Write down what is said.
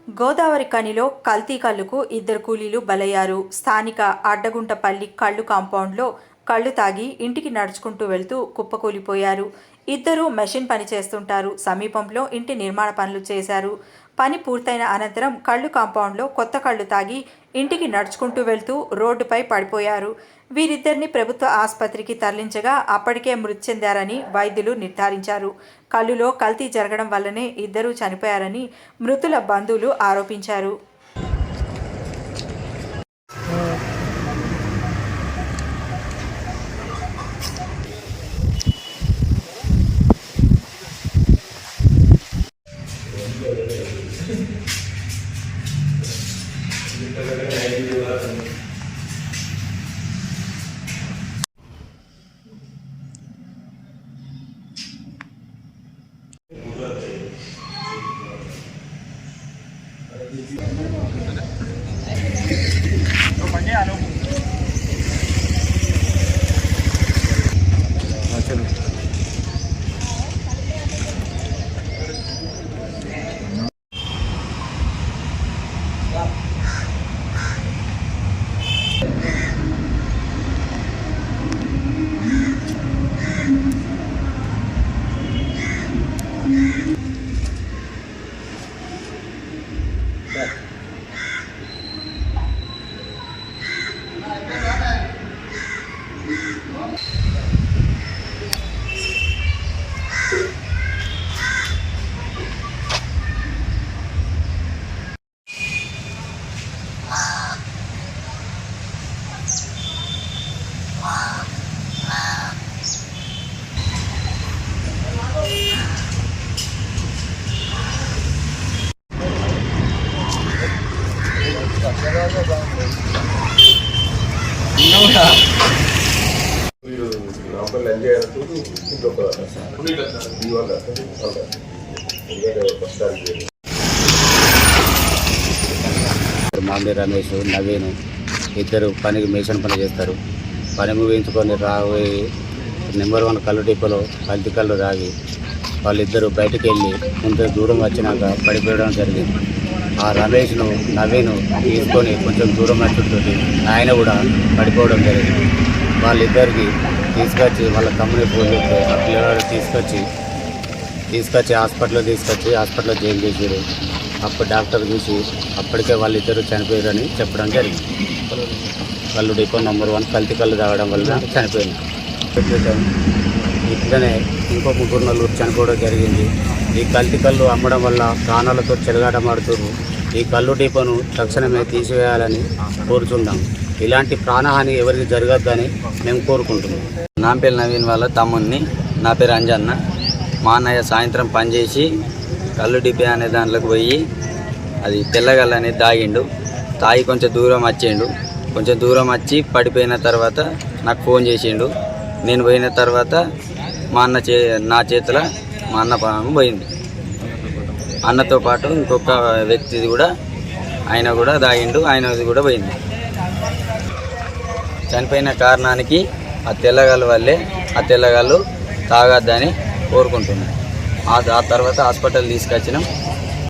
గోదావరి కనిలో కల్తీ కల్లుకు ఇద్దరు కూలీలు బలయ్యారు. స్థానిక అడ్డగుంటపల్లి కళ్ళు కాంపౌండ్లో కళ్ళు తాగి ఇంటికి నడుచుకుంటూ వెళ్తూ కుప్పకూలిపోయారు. ఇద్దరు మెషిన్ పని చేస్తుంటారు. సమీపంలో ఇంటి నిర్మాణ పనులు చేశారు. పని పూర్తయిన అనంతరం కళ్ళు కాంపౌండ్లో కొత్త కళ్ళు తాగి ఇంటికి నడుచుకుంటూ వెళ్తూ రోడ్డుపై పడిపోయారు. వీరిద్దరిని ప్రభుత్వ ఆసుపత్రికి తరలించగా అప్పటికే మృతి చెందారని వైద్యులు నిర్ధారించారు. కళ్ళులో కల్తీ జరగడం వల్లనే ఇద్దరూ చనిపోయారని మృతుల బంధువులు ఆరోపించారు. మామిడి రమేష్ నవీన్ ఇద్దరు పనికి మేషన్ పని చేస్తారు. పని ముగించుకొని రాబోయి నెంబర్ 1 కళ్ళు డిపోలో కల్తీ కళ్ళు తాగి వాళ్ళిద్దరూ బయటకు వెళ్ళి కొంచెం దూరం వచ్చినాక పడిపోయడం జరిగింది. ఆ రమేష్ను నవీన్ తీసుకొని కొంచెం దూరం వచ్చుంటుంది ఆయన కూడా పడిపోవడం జరిగింది. వాళ్ళిద్దరికి తీసుకొచ్చి వాళ్ళ తమ్ముని ఫోన్ చెప్తే ఆ పిల్లవాడు తీసుకొచ్చి హాస్పిటల్లో జాయిన్ చేశారు. అప్పుడు డాక్టర్ చూసి అప్పటికే వాళ్ళిద్దరూ చనిపోయారని చెప్పడం జరిగింది. కళ్ళు డిపో నెంబర్ 1 కల్తీ కళ్ళు తాగడం వల్ల చనిపోయింది. ఇట్లనే ఇంకో 3 నలుగురు చనిపోవడం జరిగింది. ఈ కల్తీ కళ్ళు అమ్మడం వల్ల ప్రాణాలతో చెలగాటమాడుతున్నారు. ఈ కళ్ళు డిపోను తక్షణమే తీసివేయాలని కోరుచున్నాం. ఇలాంటి ప్రాణహాని ఎవరికి జరగద్దని మేము కోరుకుంటున్నాం. నా పేరు నవీన్ వాళ్ళ తమ్ముడిని. నా పేరు అంజన్న. మా అన్నయ్య సాయంత్రం పనిచేసి కళ్ళు డిపే అనే దాంట్లోకి పోయి అది తెల్లగల్లు అనేది తాగి కొంచెం దూరం వచ్చిండు. కొంచెం దూరం వచ్చి పడిపోయిన తర్వాత నాకు ఫోన్ చేసిండు. నేను పోయిన తర్వాత నా చేతిలో మా అన్న ప్రాణం పోయింది. అన్నతో పాటు ఇంకొక వ్యక్తిది కూడా ఆయన కూడా తాగిండు, ఆయనది కూడా పోయింది. చనిపోయిన కారణానికి ఆ తెల్లగల్లు వల్లే. ఆ తెల్లగల్లు తాగద్దని కోరుకుంటున్నాను. ఆ తర్వాత హాస్పిటల్ తీసుకొచ్చినాం.